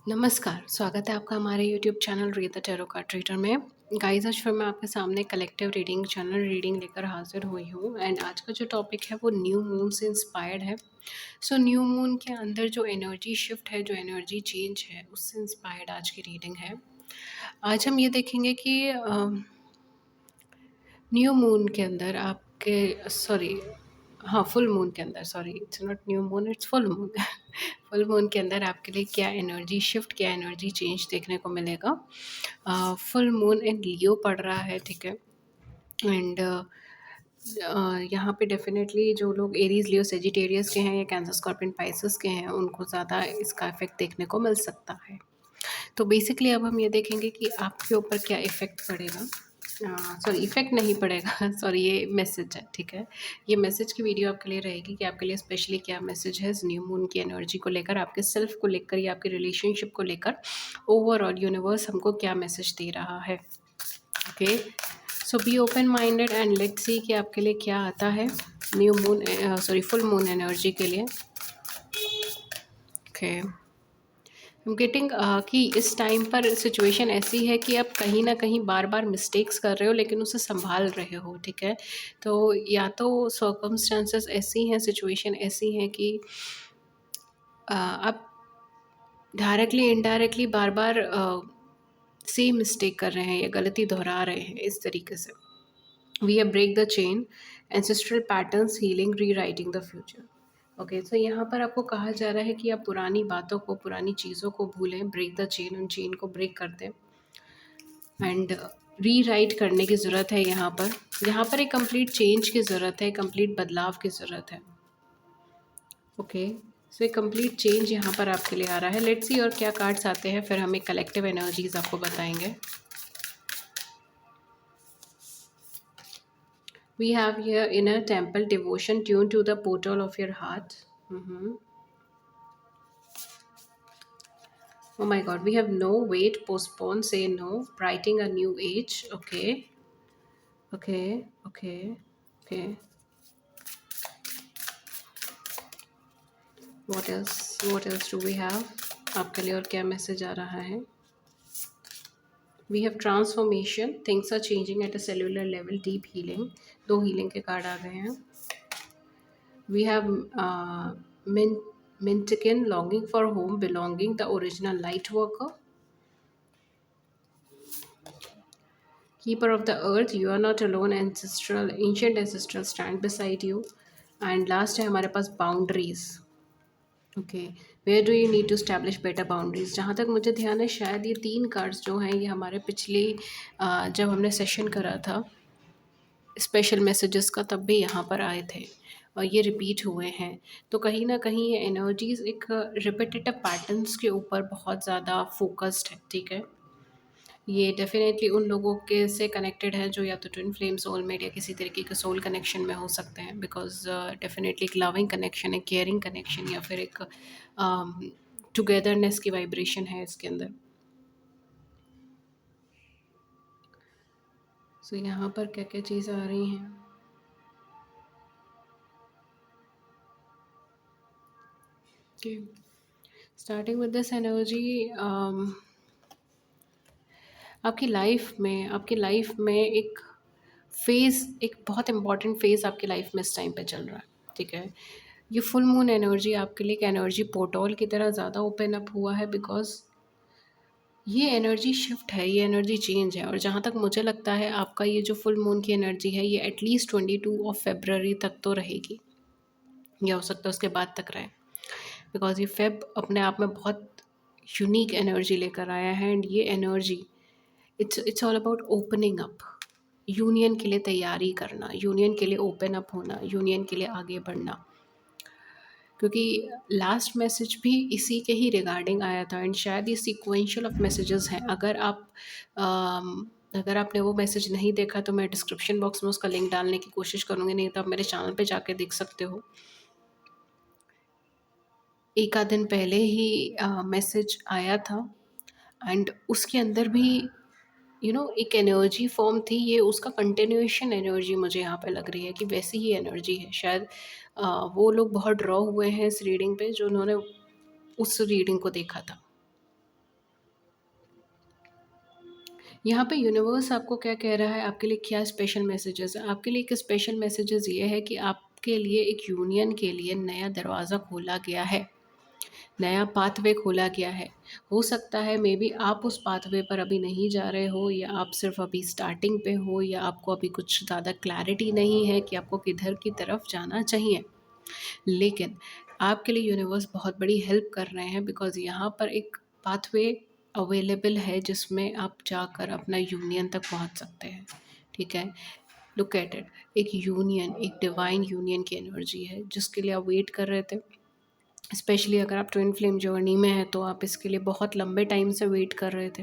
नमस्कार, स्वागत है आपका हमारे YouTube channel read the tarot card reader में। गाइस, आज फिर मैं आपके सामने कलेक्टिव रीडिंग चैनल रीडिंग लेकर हाजिर हुई हूँ एंड आज का जो टॉपिक है वो न्यू मून से इंस्पायर्ड है। सो न्यू मून के अंदर जो एनर्जी शिफ्ट है, जो एनर्जी चेंज है, उससे इंस्पायर्ड आज की रीडिंग है। आज हम ये देखेंगे कि न्यू मून के अंदर आपके सॉरी हाँ, फुल मून के अंदर, sorry it's not new moon, it's full moon. Full moon के अंदर आपके लिए क्या एनर्जी शिफ्ट, क्या एनर्जी चेंज देखने को मिलेगा। फुल मून इन लियो पड़ रहा है, ठीक है। एंड यहाँ पे डेफिनेटली जो लोग एरीज, लियो, सेजिटेरियस के हैं या कैंसर, स्कॉर्पियन, पाइसेस के हैं, उनको ज़्यादा इसका इफेक्ट देखने को मिल सकता है। तो बेसिकली अब हम ये देखेंगे कि आपके ऊपर क्या इफ़ेक्ट पड़ेगा। सॉरी, इफ़ेक्ट नहीं पड़ेगा। सॉरी, ये मैसेज है, ठीक है। ये मैसेज की वीडियो आपके लिए रहेगी कि आपके लिए स्पेशली क्या मैसेज है इस न्यू मून की एनर्जी को लेकर, आपके सेल्फ को लेकर या आपके रिलेशनशिप को लेकर। ओवरऑल यूनिवर्स हमको क्या मैसेज दे रहा है। Okay, so be open minded and let's see कि आपके लिए क्या आता है new moon, sorry full moon energy के लिए। ओके, गेटिंग कि इस टाइम पर सिचुएशन ऐसी है कि आप कहीं ना कहीं बार बार मिस्टेक्स कर रहे हो लेकिन उसे संभाल रहे हो, ठीक है। तो या तो सर्कमस्टांसेस ऐसी हैं, सिचुएशन ऐसी हैं कि आप डायरेक्टली इनडायरेक्टली बार बार सेम मिस्टेक कर रहे हैं या गलती दोहरा रहे हैं इस तरीके से। We have break the chain, ancestral patterns, healing, rewriting the future. Okay, तो यहाँ पर आपको कहा जा रहा है कि आप पुरानी बातों को, पुरानी चीज़ों को भूलें, ब्रेक द चेन, उन चेन को ब्रेक कर दें एंड री राइट करने की ज़रूरत है। यहाँ पर एक कंप्लीट चेंज की ज़रूरत है, कंप्लीट बदलाव की ज़रूरत है। ओके, सो एक कंप्लीट चेंज यहाँ पर आपके लिए आ रहा है। लेट्स सी और क्या कार्ड्स आते हैं, फिर हम एक कलेक्टिव एनर्जीज आपको बताएंगे। We have here inner temple devotion tuned to the portal of your heart. Oh my god, we have no, wait, postpone, say no, writing a new age. Okay, okay, okay, okay. What else? What else do we have? आपके लिए और क्या message आ रहा है? We have transformation, things are changing at a cellular level, deep healing. दो healing के card आ गए हैं. We have Mintikin, longing for home, belonging, the original light worker. Keeper of the earth, you are not alone, ancestral, ancient ancestral stand beside you. And last है हमारे पास boundaries. Okay, where do you need to establish better boundaries. जहाँ तक मुझे ध्यान है, शायद ये 3 कार्ड्स जो हैं ये हमारे पिछली जब हमने सेशन करा था स्पेशल मैसेजेस का, तब भी यहाँ पर आए थे और ये रिपीट हुए हैं। तो कहीं ना कहीं ये एनर्जीज एक रिपीटेटिव पैटर्न्स के ऊपर बहुत ज़्यादा फोकस्ड है, ठीक है। ये डेफ़िनेटली उन लोगों के से कनेक्टेड है जो या तो ट्विन फ्लेम, सोलमेट या किसी तरीके के सोल कनेक्शन में हो सकते हैं। बिकॉज़ डेफ़िनेटली एक लविंग कनेक्शन, एक केयरिंग कनेक्शन या फिर एक टुगेदरनेस की वाइब्रेशन है इसके अंदर। सो यहाँ पर क्या-क्या चीज़ें आ रही हैं? Okay, starting with this energy, आपकी लाइफ में एक बहुत इम्पॉर्टेंट फेज़ आपकी लाइफ में इस टाइम पे चल रहा है, ठीक है। ये फुल मून एनर्जी आपके लिए एक एनर्जी पोर्टल की तरह ज़्यादा ओपन अप हुआ है बिकॉज़ ये एनर्जी शिफ्ट है, ये एनर्जी चेंज है। और जहाँ तक मुझे लगता है आपका ये जो फुल मून की एनर्जी है ये एटलीस्ट 22 ऑफ फ़रवरी तक तो रहेगी, या हो सकता है उसके बाद तक रहे। बिकॉज़ ये फ़ेब अपने आप में बहुत यूनिक एनर्जी लेकर आया है एंड ये energy it's all about opening up, union के लिए तैयारी करना, यूनियन के लिए ओपन अप होना, यूनियन के लिए आगे बढ़ना। क्योंकि लास्ट मैसेज भी इसी के ही रिगार्डिंग आया था एंड शायद ये सीक्वेंशियल ऑफ मैसेजेस हैं। अगर आपने वो मैसेज नहीं देखा तो मैं डिस्क्रिप्शन बॉक्स में उसका लिंक डालने की कोशिश करूँगी, नहीं तो आप मेरे चैनल पे जाके देख सकते हो। एक आध दिन पहले ही मैसेज आया था एंड उसके अंदर भी एक एनर्जी फॉर्म थी, ये उसका कंटिन्यूएशन एनर्जी मुझे यहाँ पे लग रही है कि वैसी ही एनर्जी है। शायद वो लोग बहुत ड्रॉ हुए हैं इस रीडिंग पे जो उन्होंने उस रीडिंग को देखा था। यहाँ पे यूनिवर्स आपको क्या कह रहा है, आपके लिए क्या स्पेशल मैसेजेस है? आपके लिए एक स्पेशल मैसेजेस ये है कि आपके लिए एक यूनियन के लिए नया दरवाज़ा खोला गया है, नया पाथवे खोला गया है। हो सकता है मे बी आप उस पाथवे पर अभी नहीं जा रहे हो, या आप सिर्फ अभी स्टार्टिंग पे हो, या आपको अभी कुछ ज़्यादा क्लैरिटी नहीं है कि आपको किधर की तरफ जाना चाहिए। लेकिन आपके लिए यूनिवर्स बहुत बड़ी हेल्प कर रहे हैं, बिकॉज़ यहाँ पर एक पाथवे अवेलेबल है जिसमें आप जाकर अपना यूनियन तक पहुँच सकते हैं। ठीक है? लुक एट इट, एक यूनियन, एक डिवाइन यूनियन की एनर्जी है जिसके लिए आप वेट कर रहे थे। स्पेशली अगर आप ट्विन फ्लेम जर्नी में हैं तो आप इसके लिए बहुत लंबे टाइम से वेट कर रहे थे,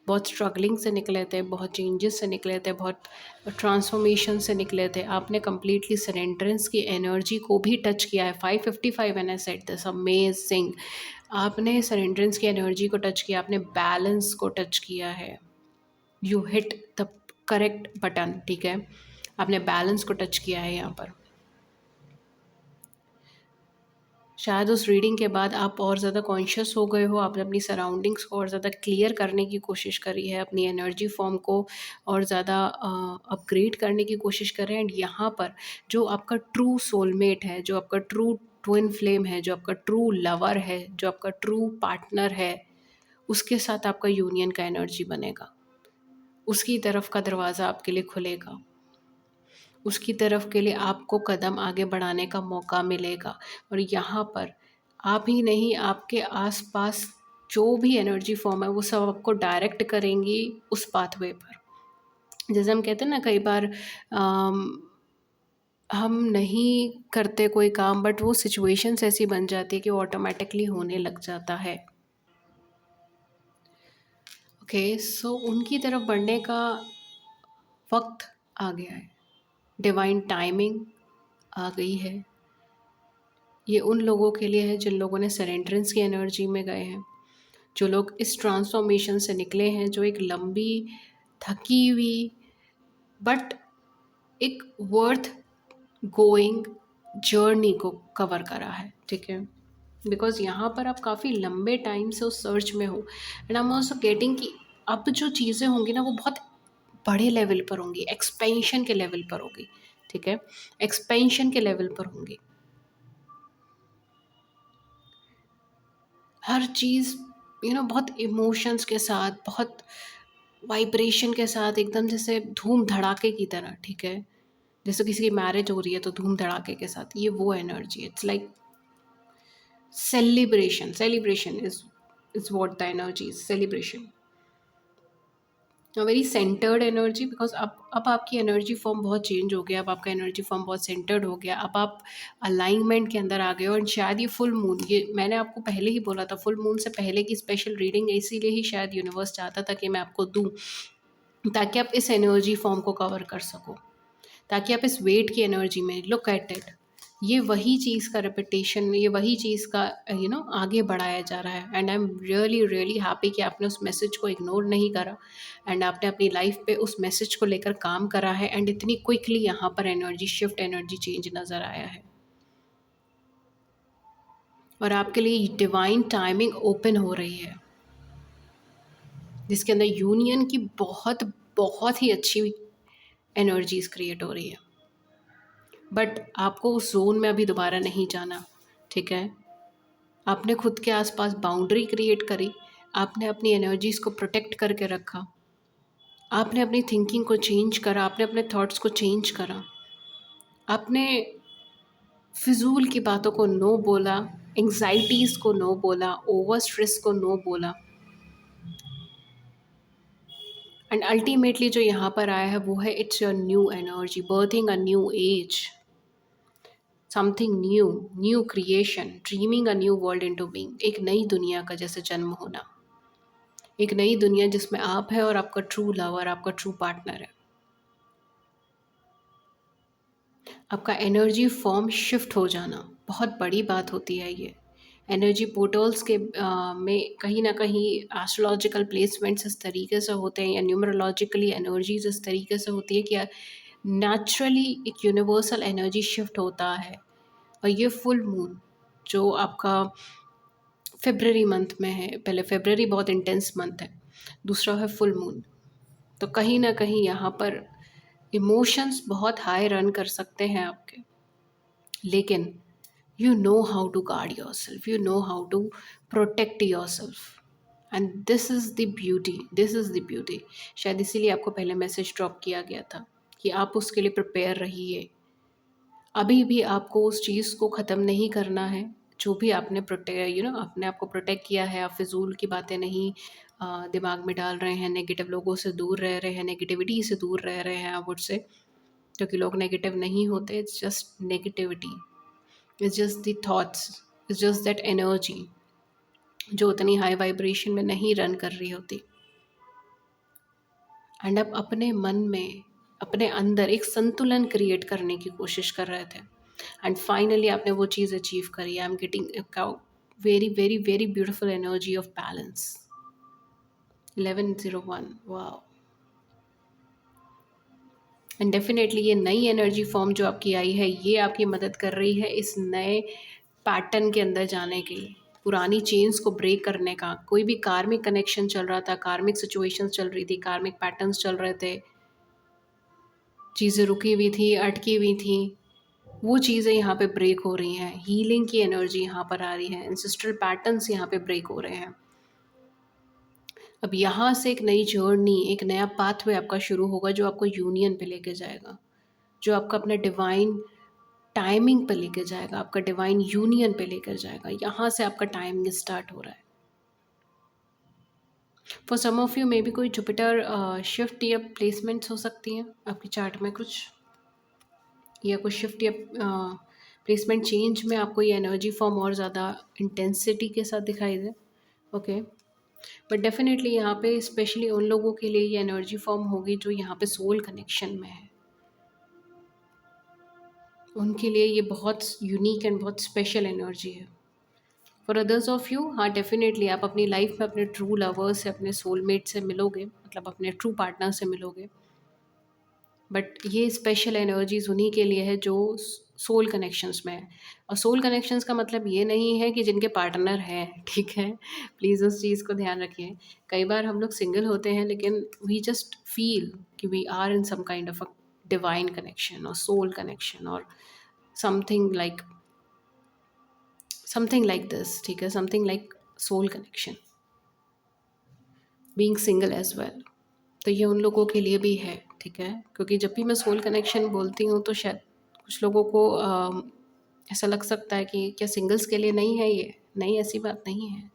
बहुत स्ट्रगलिंग से निकले थे, बहुत चेंजेस से निकले थे, बहुत ट्रांसफॉर्मेशन से निकले थे। आपने कम्प्लीटली सरेंडरेंस की एनर्जी को भी टच किया है। 555 and I said this amazing. आपने सरेंडरेंस की एनर्जी को टच किया, आपने बैलेंस को टच किया है। You hit the correct button. ठीक है, आपने बैलेंस को टच किया है यहाँ पर। शायद उस रीडिंग के बाद आप और ज़्यादा कॉन्शियस हो गए हो, आपने अपनी सराउंडिंग्स को और ज़्यादा क्लियर करने की कोशिश करी है, अपनी एनर्जी फॉर्म को और ज़्यादा अपग्रेड करने की कोशिश कर रहे हैं। एंड यहाँ पर जो आपका ट्रू सोलमेट है, जो आपका ट्रू ट्विन फ्लेम है, जो आपका ट्रू लवर है, जो आपका ट्रू पार्टनर है, उसके साथ आपका यूनियन का एनर्जी बनेगा। उसकी तरफ का दरवाज़ा आपके लिए खुलेगा, उसकी तरफ के लिए आपको कदम आगे बढ़ाने का मौका मिलेगा। और यहाँ पर आप ही नहीं, आपके आस-पास जो भी एनर्जी फ़ॉर्म है वो सब आपको डायरेक्ट करेंगी उस पाथवे पर। जैसे हम कहते हैं ना कई बार अम, हम नहीं करते कोई काम, बट वो सिचुएशंस ऐसी बन जाती है कि वो ऑटोमेटिकली होने लग जाता है। ओके, सो उनकी तरफ बढ़ने का वक़्त आ गया है। डिवाइन टाइमिंग आ गई है। ये उन लोगों के लिए है जिन लोगों ने सरेंडरेंस की एनर्जी में गए हैं, जो लोग इस ट्रांसफॉर्मेशन से निकले हैं, जो एक लंबी, थकी हुई बट एक वर्थ गोइंग जर्नी को कवर करा है। ठीक है, बिकॉज़ यहाँ पर आप काफ़ी लंबे टाइम से उस सर्च में हो, and I am also getting कि अब जो चीज़ें होंगी ना वो बहुत बड़े लेवल पर होंगी, एक्सपेंशन के लेवल पर होगी। ठीक है, एक्सपेंशन के लेवल पर होंगी। हर चीज़ बहुत इमोशंस के साथ, बहुत वाइब्रेशन के साथ, एकदम जैसे धूम धड़ाके की तरह। ठीक है, जैसे किसी की मैरिज हो रही है तो धूम धड़ाके के साथ, ये वो energy. It's like celebration, celebration is what the energy is, celebration. Very centred energy, because अब आपकी एनर्जी फॉर्म बहुत चेंज हो गया, अब आपका एनर्जी फॉर्म बहुत सेंटर्ड हो गया, अब आप अलाइनमेंट के अंदर आ गए हो। और शायद ये फुल मून, ये मैंने आपको पहले ही बोला था, फुल मून से पहले की स्पेशल रीडिंग है, इसीलिए ही शायद यूनिवर्स चाहता था कि मैं आपको दूँ, ताकि आप इस एनर्जी फॉर्म को कवर कर सको, ताकि आप इस वेट की एनर्जी में लुक एट इट। ये वही चीज़ का रिपीटेशन, ये वही चीज़ का आगे बढ़ाया जा रहा है। And I am really really happy कि आपने उस मैसेज को इग्नोर नहीं करा, एंड आपने अपनी लाइफ पे उस मैसेज को लेकर काम करा है, एंड इतनी क्विकली यहाँ पर एनर्जी शिफ्ट, एनर्जी चेंज नज़र आया है। और आपके लिए डिवाइन टाइमिंग ओपन हो रही है, जिसके अंदर यूनियन की बहुत बहुत ही अच्छी एनर्जीज क्रिएट हो रही है। बट आपको उस ज़ोन में अभी दोबारा नहीं जाना। ठीक है, आपने खुद के आसपास बाउंड्री क्रिएट करी, आपने अपनी एनर्जीज़ को प्रोटेक्ट करके रखा, आपने अपनी थिंकिंग को चेंज करा, आपने अपने थॉट्स को चेंज करा, आपने फिजूल की बातों को नो बोला, एंग्जाइटीज़ को नो बोला, ओवर स्ट्रेस को नो बोला। एंड अल्टीमेटली जो यहाँ पर आया है वो है, it's your new energy, berthing a new age, something new, new creation, dreaming a new world into being, एक नई दुनिया का जैसे जन्म होना, एक नई दुनिया जिसमें आप है और आपका ट्रू लवर, आपका ट्रू पार्टनर है। आपका एनर्जी फॉर्म शिफ्ट हो जाना बहुत बड़ी बात होती है ये। एनर्जी पोर्टल्स के में कहीं न कहीं एस्ट्रोलॉजिकल प्लेसमेंट्स इस तरीके से होते हैं, या न्यूमरोलॉजिकली एनर्जीज़ इस तरीके से होती है कि नेचुरली एक यूनिवर्सल एनर्जी शिफ्ट होता है। और ये फुल मून जो आपका फ़रवरी मंथ में है, पहले फ़रवरी बहुत इंटेंस मंथ है, दूसरा है फुल मून। तो कहीं न कहीं यहाँ पर इमोशंस बहुत हाई रन कर सकते हैं आपके, लेकिन you know how to guard yourself, you know how to protect yourself, and this is the beauty. शायद इसीलिए आपको पहले मैसेज ड्रॉप किया गया था कि आप उसके लिए प्रिपेयर रहिए। अभी भी आपको उस चीज़ को ख़त्म नहीं करना है। जो भी आपने अपने आप को प्रोटेक्ट किया है, आप फिजूल की बातें नहीं दिमाग में डाल रहे हैं, नेगेटिव लोगों से दूर रह रहे हैं, नेगेटिविटी से दूर रह रहे हैं आप उससे, क्योंकि लोग नेगेटिव नहीं होते, it's just negativity, it's just the thoughts, it's just that energy जो उतनी हाई वाइब्रेशन में नहीं रन कर रही होती। एंड आप अपने मन में, अपने अंदर एक संतुलन क्रिएट करने की कोशिश कर रहे थे, एंड फाइनली आपने वो चीज़ अचीव करी। आई am getting very very very beautiful energy of balance. 1101, वाह। एंड डेफिनेटली ये नई एनर्जी फॉर्म जो आपकी आई है, ये आपकी मदद कर रही है इस नए पैटर्न के अंदर जाने के लिए, पुरानी चेन्स को ब्रेक करने का। कोई भी कार्मिक कनेक्शन चल रहा था, कार्मिक सिचुएशंस चल रही थी, कार्मिक पैटर्न्स चल रहे थे, चीज़ें रुकी हुई थी, अटकी हुई थी, वो चीज़ें यहाँ पे ब्रेक हो रही हैं। हीलिंग की एनर्जी यहाँ पर आ रही है, एंसेस्ट्रल पैटर्न्स यहाँ पे ब्रेक हो रहे हैं। अब यहाँ से एक नई जर्नी, एक नया पाथवे आपका शुरू होगा जो आपको यूनियन पे लेके जाएगा, जो आपका अपने डिवाइन टाइमिंग पे लेके जाएगा, आपका डिवाइन यूनियन पे लेकर जाएगा। यहाँ से आपका टाइमिंग स्टार्ट हो रहा है। For some of you maybe कोई जुपिटर शिफ्ट या प्लेसमेंट्स हो सकती हैं आपकी चार्ट में कुछ, या कुछ शिफ्ट या प्लेसमेंट चेंज में आपको ये एनर्जी फॉर्म और ज़्यादा इंटेंसिटी के साथ दिखाई दे। ओके, बट डेफिनेटली यहाँ पे स्पेशली उन लोगों के लिए ये एनर्जी फॉर्म होगी जो यहाँ पे सोल कनेक्शन में है, उनके लिए ये बहुत यूनिक एंड बहुत स्पेशल एनर्जी है। फॉर अदर्स ऑफ यू, हाँ डेफिनेटली आप अपनी लाइफ में अपने ट्रू लवर से, अपने सोलमेट से मिलोगे, मतलब अपने ट्रू पार्टनर से मिलोगे, बट ये स्पेशल एनर्जीज उन्हीं के लिए है जो सोल कनेक्शंस में है। और सोल कनेक्शंस का मतलब ये नहीं है कि जिनके पार्टनर हैं, ठीक है, प्लीज़ उस चीज़ को ध्यान रखिए। कई बार हम लोग सिंगल होते हैं लेकिन वी जस्ट फील कि we are in some kind of a divine connection और सोल कनेक्शन और something like something like this, ठीक है, something like soul connection, being single as well. तो ये उन लोगों के लिए भी है, ठीक है, क्योंकि जब भी मैं सोल कनेक्शन बोलती हूँ तो शायद कुछ लोगों को ऐसा लग सकता है कि क्या सिंगल्स के लिए नहीं है ये? नहीं, ऐसी बात नहीं है।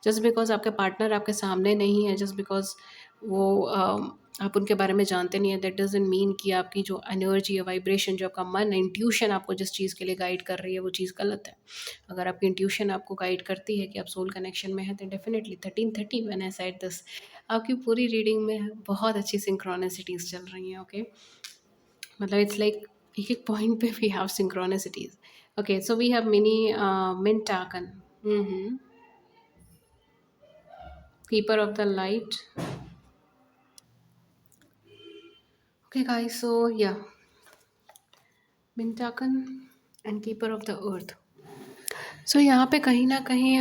जस्ट बिकॉज़ आपके पार्टनर आपके सामने नहीं है, जस्ट बिकॉज़ वो आप उनके बारे में जानते नहीं हैं, दैट डज़न्ट मीन कि आपकी जो एनर्जी है, वाइब्रेशन, जो आपका मन, इंट्यूशन आपको जिस चीज़ के लिए गाइड कर रही है वो चीज़ गलत है। अगर आपकी इंट्यूशन आपको गाइड करती है कि आप सोल कनेक्शन में हैं, तो definitely 1330 when I said this, आपकी पूरी रीडिंग में बहुत अच्छी सिंक्रोनिसिटीज़ चल रही हैं। ओके, मतलब इट्स लाइक एक-एक पॉइंट पे we have synchronicities. Okay, so we have mini Mintakan, keeper of the light. Okay guys, so yeah, Mintakan and Keeper of the Earth. So यहाँ पे कहीं ना कहीं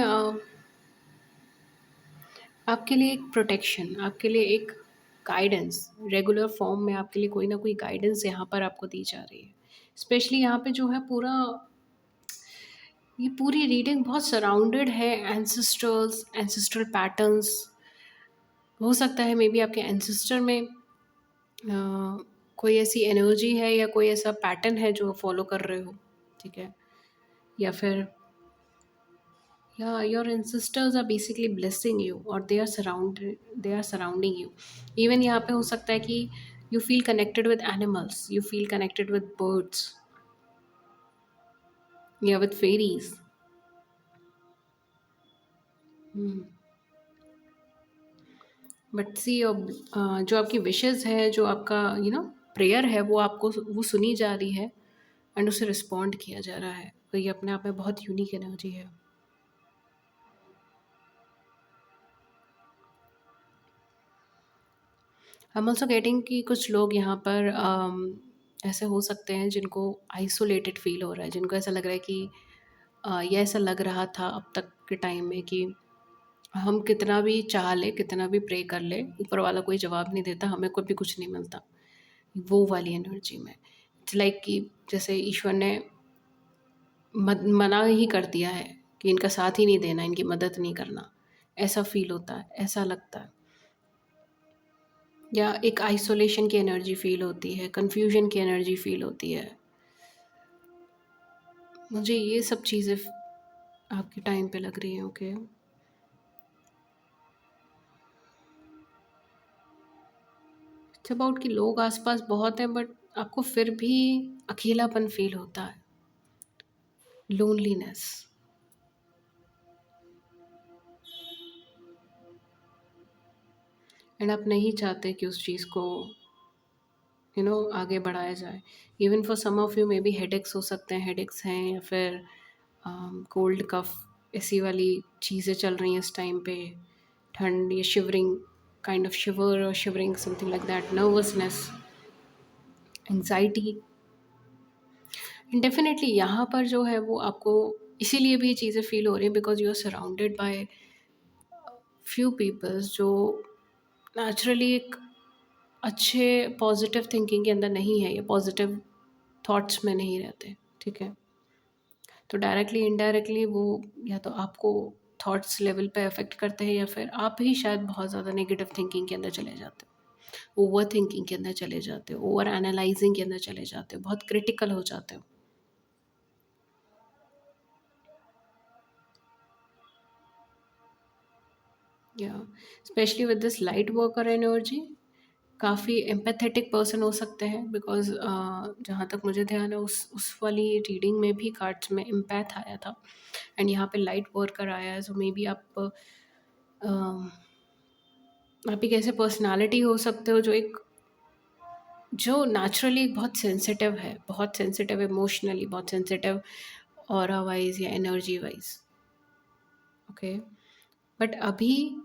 आपके लिए एक प्रोटेक्शन, आपके लिए एक गाइडेंस, रेगुलर फॉर्म में आपके लिए कोई ना कोई गाइडेंस यहाँ पर आपको दी जा रही है। स्पेशली यहाँ पे जो है पूरा, ये पूरी रीडिंग बहुत सराउंडेड है एंसेस्टर्स, एंसेस्ट्रल पैटर्न्स। हो सकता है मे बी आपके एंसेस्टर में कोई ऐसी एनर्जी है या कोई ऐसा पैटर्न है जो फॉलो कर रहे हो, ठीक है, या फिर your ancestors are basically blessing you, or they are surrounding you. Even यहाँ पे हो सकता है कि you feel connected with animals, you feel connected with birds, या with fairies. बट सी जो आपकी विशेज़ है, जो आपका प्रेयर है, वो आपको वो सुनी जा रही है एंड उसे रिस्पॉन्ड किया जा रहा है। तो ये अपने आप में बहुत यूनिक एनर्जी है। आई एम ऑल्सो गेटिंग कि कुछ लोग यहाँ पर ऐसे हो सकते हैं जिनको आइसोलेटेड फील हो रहा है, जिनको ऐसा लग रहा है कि या ऐसा लग रहा था अब तक के टाइम में कि हम कितना भी चाह लें, कितना भी प्रे कर लें, ऊपर वाला कोई जवाब नहीं देता, हमें कभी कुछ नहीं मिलता। वो वाली एनर्जी में इट्स लाइक कि जैसे ईश्वर ने मना ही कर दिया है कि इनका साथ ही नहीं देना, इनकी मदद नहीं करना। ऐसा फ़ील होता है, ऐसा लगता है। या एक आइसोलेशन की एनर्जी फ़ील होती है, कन्फ्यूजन की एनर्जी फ़ील होती है। मुझे ये सब चीज़ें आपके टाइम पे लग रही हैं। ओके। इट्स अबाउट कि लोग आसपास बहुत हैं, बट आपको फिर भी अकेलापन फ़ील होता है, लोनलीनेस। एंड आप नहीं चाहते कि उस चीज़ को आगे बढ़ाया जाए। Even for some of you maybe headaches हो सकते हैं, हेडेक्स हैं, या फिर कोल्ड कफ ऐसी वाली चीज़ें चल रही हैं इस टाइम पे। ठंड, ये शिवरिंग, काइंड ऑफ शिवर और shivering, something like that, nervousness, anxiety. Definitely यहाँ पर जो है वो आपको इसीलिए भी ये चीज़ें फील हो रही हैं because you are surrounded by few peoples जो नेचुरली एक अच्छे पॉजिटिव थिंकिंग के अंदर नहीं है, या पॉजिटिव थॉट्स में नहीं रहते। ठीक है। तो डायरेक्टली इनडायरेक्टली वो या तो आपको थॉट्स लेवल पे अफेक्ट करते हैं, या फिर आप ही शायद बहुत ज़्यादा नेगेटिव थिंकिंग के अंदर चले जाते हो, ओवर थिंकिंग के अंदर चले जाते हो, ओवर एनालाइजिंग के अंदर चले जाते हो, बहुत क्रिटिकल हो जाते हो। या specially with this light worker energy, काफ़ी एम्पैथेटिक पर्सन हो सकते हैं बिकॉज जहाँ तक मुझे ध्यान है उस वाली रीडिंग में भी कार्ड्स में एम्पैथ आया था, एंड यहाँ पे लाइट वर्कर आया है। सो मे बी आप एक ऐसे पर्सनालिटी हो सकते हो जो नेचुरली बहुत सेंसिटिव है, बहुत सेंसिटिव इमोशनली, बहुत सेंसिटिव ऑरा वाइज या एनर्जी वाइज। ओके। बट अभी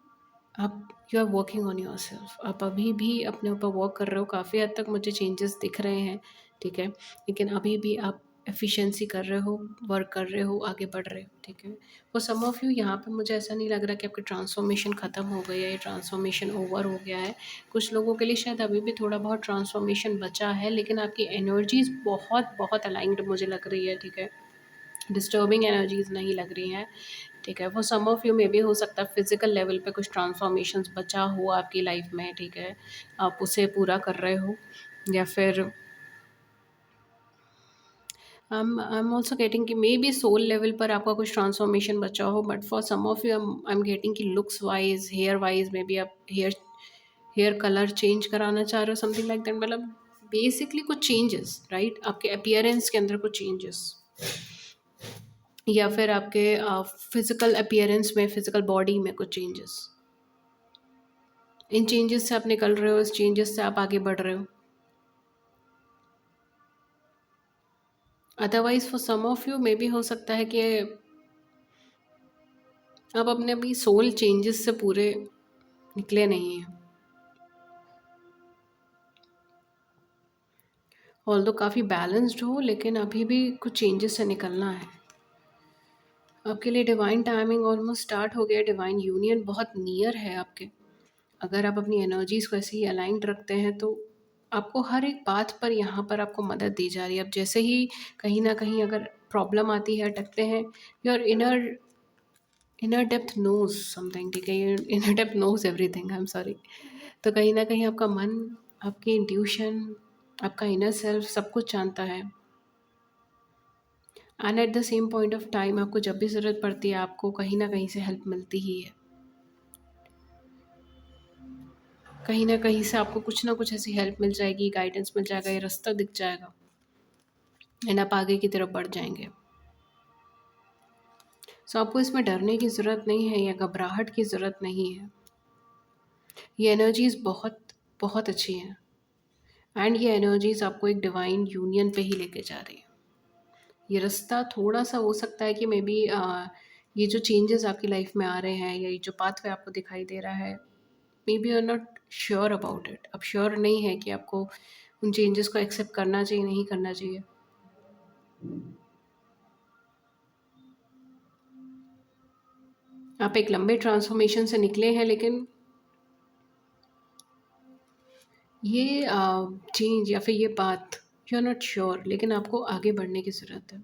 आप you are working on yourself, आप अभी भी अपने ऊपर वर्क कर रहे हो, काफ़ी हद तक मुझे चेंजेस दिख रहे हैं। ठीक है। लेकिन अभी भी आप एफिशिएंसी कर रहे हो, वर्क कर रहे हो, आगे बढ़ रहे हो। ठीक है। फॉर सम ऑफ यू यहाँ पे मुझे ऐसा नहीं लग रहा कि आपकी ट्रांसफॉर्मेशन ख़त्म हो गई है, ये ट्रांसफॉर्मेशन ओवर हो गया है। कुछ लोगों के लिए शायद अभी भी थोड़ा बहुत ट्रांसफॉर्मेशन बचा है, लेकिन आपकी एनर्जीज बहुत बहुत अलाइंड मुझे लग रही है। ठीक है। डिस्टर्बिंग एनर्जीज नहीं लग रही हैं। ठीक है। For some of you maybe हो सकता है फिजिकल लेवल पे कुछ ट्रांसफॉर्मेशंस बचा हो आपकी लाइफ में। ठीक है। आप उसे पूरा कर रहे हो, या फिर आई एम ऑल्सो गेटिंग कि मे बी सोल लेवल पर आपका कुछ ट्रांसफॉर्मेशन बचा हो, but for some of you I am getting कि looks wise, hair wise, maybe आप हेयर कलर चेंज कराना चाह रहे हो, समथिंग लाइक दैट। मतलब बेसिकली कुछ चेंजेस, राइट, आपके अपीयरेंस के अंदर कुछ चेंजेस, या फिर आपके फिजिकल अपीयरेंस में, फिजिकल बॉडी में कुछ चेंजेस। इन चेंजेस से आप निकल रहे हो, इस चेंजेस से आप आगे बढ़ रहे हो। Otherwise for some of you maybe हो सकता है कि आप अपने अभी सोल चेंजेस से पूरे निकले नहीं हैं। ऑल्दो काफ़ी बैलेंस्ड हो, लेकिन अभी भी कुछ चेंजेस से निकलना है। आपके लिए डिवाइन टाइमिंग ऑलमोस्ट स्टार्ट हो गया, डिवाइन यूनियन बहुत नियर है आपके। अगर आप अपनी एनर्जीज़ को ऐसे ही अलाइंड रखते हैं तो आपको हर एक बात पर यहाँ पर आपको मदद दी जा रही है। अब जैसे ही कहीं न कहीं अगर प्रॉब्लम आती है, अटकते हैं, your inner inner depth knows something. ठीक है। Inner depth knows everything, I am sorry. तो कहीं न कहीं आपका मन, आपकी इंट्यूशन, आपका इनर सेल्फ सब कुछ जानता है। And eight the same point of time आपको जब भी ज़रूरत पड़ती है, आपको कहीं न कहीं से हेल्प मिलती ही है। कहीं न कहीं से आपको कुछ ना कुछ ऐसी हेल्प मिल जाएगी, गाइडेंस मिल जाएगा, ये रास्ता दिख जाएगा, एंड आप आगे की तरफ बढ़ जाएँगे। सो आपको इसमें डरने की ज़रूरत नहीं है, या घबराहट की ज़रूरत नहीं है। ये एनर्जीज़ बहुत बहुत अच्छी हैं, एंड ये एनर्जीज़ आपको एक डिवाइन यूनियन पे ही लेके जा रही है। ये रास्ता थोड़ा-सा हो सकता है कि मे बी ये जो चेंजेस आपकी लाइफ में आ रहे हैं, या ये जो पाथवे आपको दिखाई दे रहा है, maybe you are not sure about it. अब श्योर नहीं है कि आपको उन चेंजेस को एक्सेप्ट करना चाहिए, नहीं करना चाहिए। आप एक लंबे ट्रांसफॉर्मेशन से निकले हैं, लेकिन ये चेंज या फिर ये बात यू आर नॉट श्योर, लेकिन आपको आगे बढ़ने की ज़रूरत है।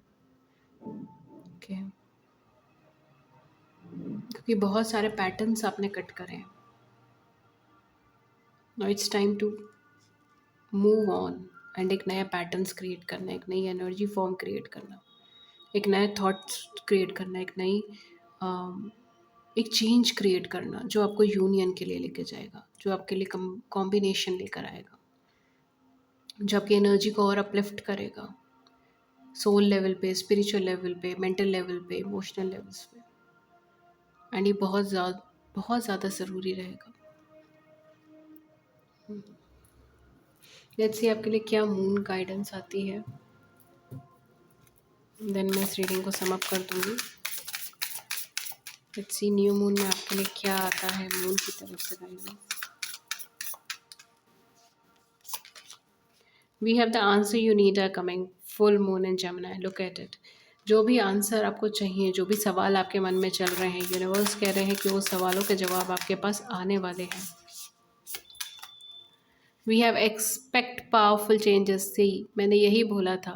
ओके, क्योंकि बहुत सारे पैटर्न्स आपने कट करे हैं। Now it's time to move on and एक नया पैटर्न्स क्रिएट करना, एक नई एनर्जी फॉर्म क्रिएट करना, एक नया थॉट्स क्रिएट करना, एक नई एक चेंज क्रिएट करना जो आपको यूनियन के लिए लेके जाएगा, जो आपके लिए कॉम्बिनेशन लेकर आएगा, जो आपकी एनर्जी को और अपलिफ्ट करेगा, सोल लेवल पे, स्पिरिचुअल लेवल पे, मेंटल लेवल पे, इमोशनल लेवल्स पे। एंड ये बहुत ज़्यादा ज़रूरी रहेगा। लेट्स सी आपके लिए क्या मून गाइडेंस आती है, देन मैं इस रीडिंग को सम अप कर दूंगी। लेट्स सी न्यू मून में आपके लिए क्या आता है मून की तरफ से guidance. We have the answer you need are coming, full moon in Gemini, look at it. जो भी आंसर आपको चाहिए, जो भी सवाल आपके मन में चल रहे हैं, यूनिवर्स कह रहे हैं कि वो सवालों के जवाब आपके पास आने वाले हैं। We have expect powerful changes. See, मैंने यही बोला था,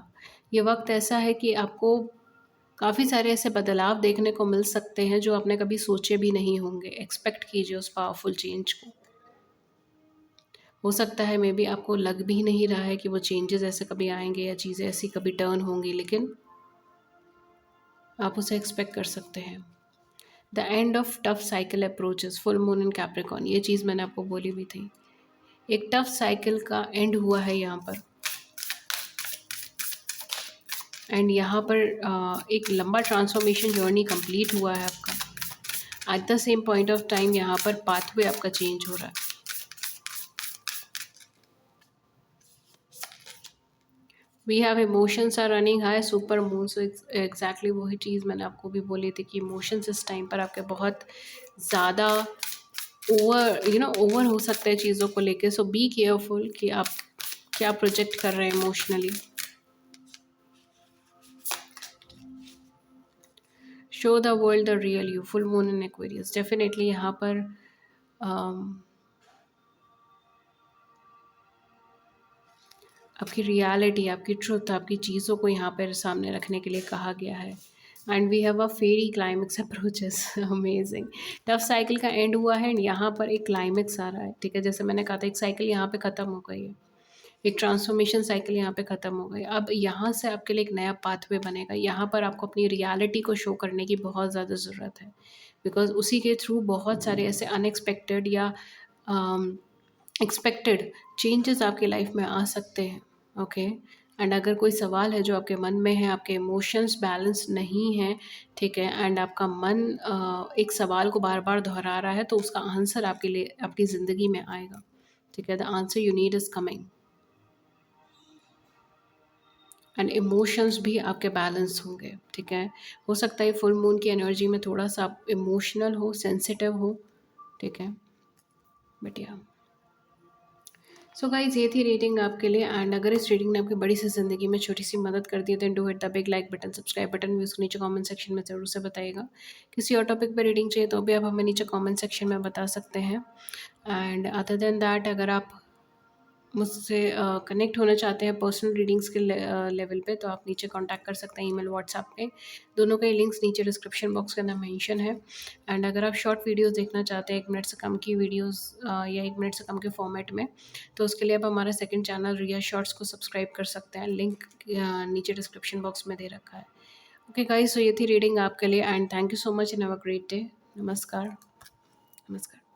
ये वक्त ऐसा है कि आपको काफ़ी सारे ऐसे बदलाव देखने को मिल सकते हैं जो आपने कभी सोचे भी नहीं होंगे। एक्सपेक्ट कीजिए उस पावरफुल चेंज को। हो सकता है मे बी आपको लग भी नहीं रहा है कि वो चेंजेस ऐसे कभी आएंगे या चीज़ें ऐसी कभी टर्न होंगी, लेकिन आप उसे एक्सपेक्ट कर सकते हैं। The end of tough cycle approaches, full moon in Capricorn, ये चीज़ मैंने आपको बोली भी थी। एक टफ साइकिल का एंड हुआ है यहाँ पर, एंड यहाँ पर एक लंबा ट्रांसफॉर्मेशन जर्नी कंप्लीट हुआ है आपका। At the same point of time यहाँ पर पाथवे आपका चेंज हो रहा है। We have emotions are running high, super moon. So exactly वही चीज़ मैंने आपको भी बोली थी कि इमोशंस इस टाइम पर आपके बहुत ज़्यादा ओवर हो सकते हैं चीज़ों को लेके। सो बी केयरफुल कि आप क्या प्रोजेक्ट कर रहे हैं emotionally. Show the world the real you, full moon in Aquarius. Definitely यहाँ पर आपकी रियलिटी, आपकी ट्रुथ, आपकी चीज़ों को यहाँ पर सामने रखने के लिए कहा गया है। And we have a fairy climax approaches, amazing. Tough cycle का एंड हुआ है एंड यहाँ पर एक क्लाइमेक्स आ रहा है। ठीक है, जैसे मैंने कहा था एक साइकिल यहाँ पे ख़त्म हो गई है, एक ट्रांसफॉर्मेशन साइकिल यहाँ पे ख़त्म हो गई। अब यहाँ से आपके लिए एक नया पाथवे बनेगा। यहाँ पर आपको अपनी रियलिटी को शो करने की बहुत ज़्यादा ज़रूरत है, बिकॉज उसी के थ्रू बहुत सारे ऐसे अनएक्सपेक्टेड या एक्सपेक्टेड चेंजेस आपकी लाइफ में आ सकते हैं। ओके, एंड अगर कोई सवाल है जो आपके मन में है, आपके इमोशंस बैलेंस नहीं हैं, ठीक है, एंड आपका मन एक सवाल को बार बार दोहरा रहा है, तो उसका आंसर आपके लिए आपकी ज़िंदगी में आएगा। ठीक है, the answer you need is coming. And emotions भी आपके बैलेंस होंगे। ठीक है, हो सकता है फुल मून की एनर्जी में थोड़ा सा आप इमोशनल हो, सेंसिटिव हो। ठीक है, बट या सो गाइज ये थी रीडिंग आपके लिए। एंड अगर इस रीडिंग ने आपकी बड़ी सी ज़िंदगी में छोटी सी मदद कर दी है, then do hit the big like button, subscribe button भी उसको नीचे कमेंट सेक्शन में ज़रूर से बताइएगा। किसी और टॉपिक पर रीडिंग चाहिए तो भी आप हमें नीचे कमेंट सेक्शन में बता सकते हैं। एंड अदर देन दैट, अगर आप मुझसे कनेक्ट होना चाहते हैं पर्सनल रीडिंग्स के लेवल पे, तो आप नीचे कांटेक्ट कर सकते हैं ईमेल, व्हाट्सएप पे। दोनों के लिंक्स नीचे डिस्क्रिप्शन बॉक्स के अंदर मेंशन है। एंड अगर आप शॉर्ट वीडियोस देखना चाहते हैं, 1 मिनट से कम की वीडियोस या 1 मिनट से कम के फॉर्मेट में, तो उसके लिए आप हमारा सेकंड चैनल रिया शॉर्ट्स को सब्सक्राइब कर सकते हैं। लिंक नीचे डिस्क्रिप्शन बॉक्स में दे रखा है। ओके गाइस, सो ये थी रीडिंग आपके लिए and thank you so much and have a great day. नमस्कार। नमस्कार।